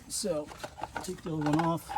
So take the old one off.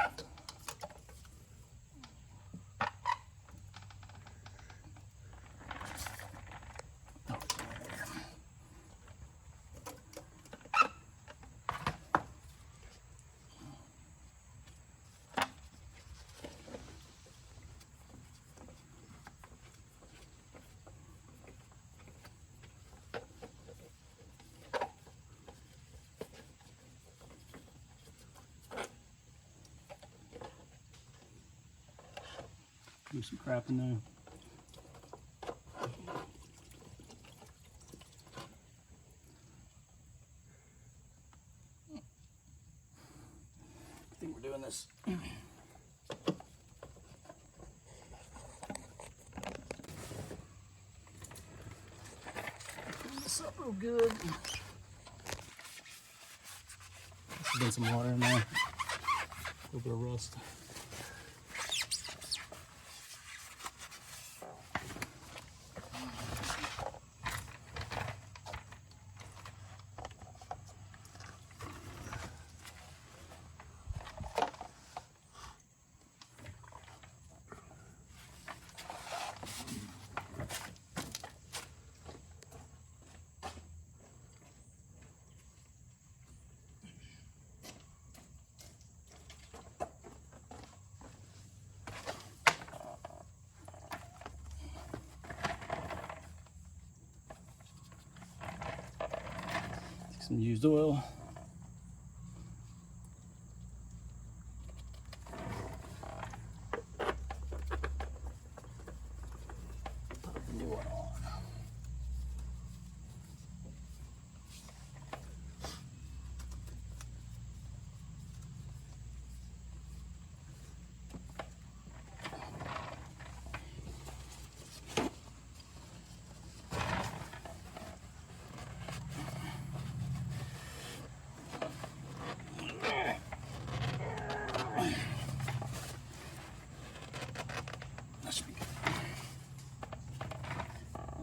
Do some crap in there. I think we're doing this. Clean this up real good. There's been some water in there. A little bit of rust. Some used oil. Put the new one on. That should be good.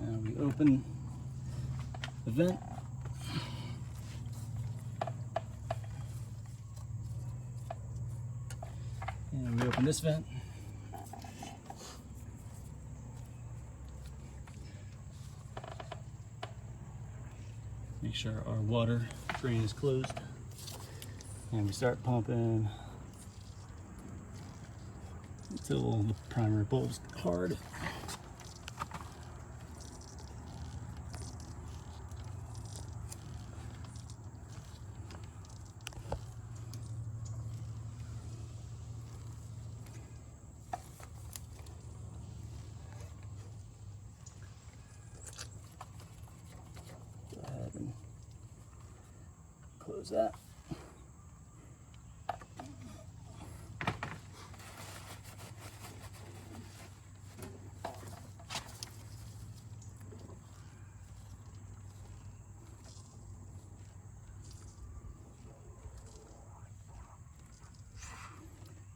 Now we open the vent. And we open this vent. Make sure our water drain is closed. And we start pumping until the primary bulb's hard. Go ahead and close that.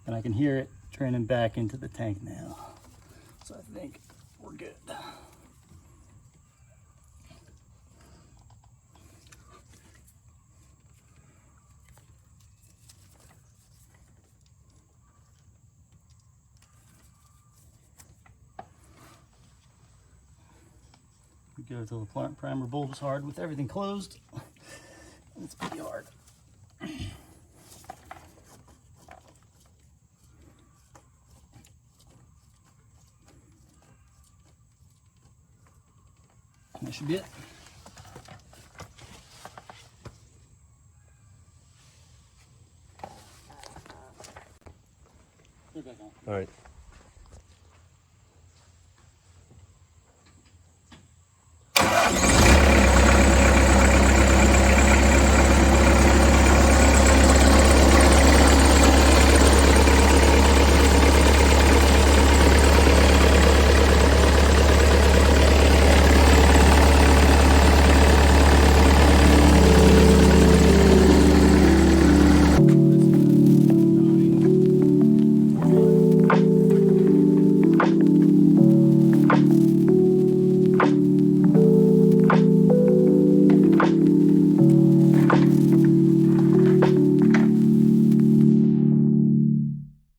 And I can hear it draining back into the tank now. So I think we're good. We go till the primer bulb is hard with everything closed. It's pretty hard. That should be it. Put it back on. All right.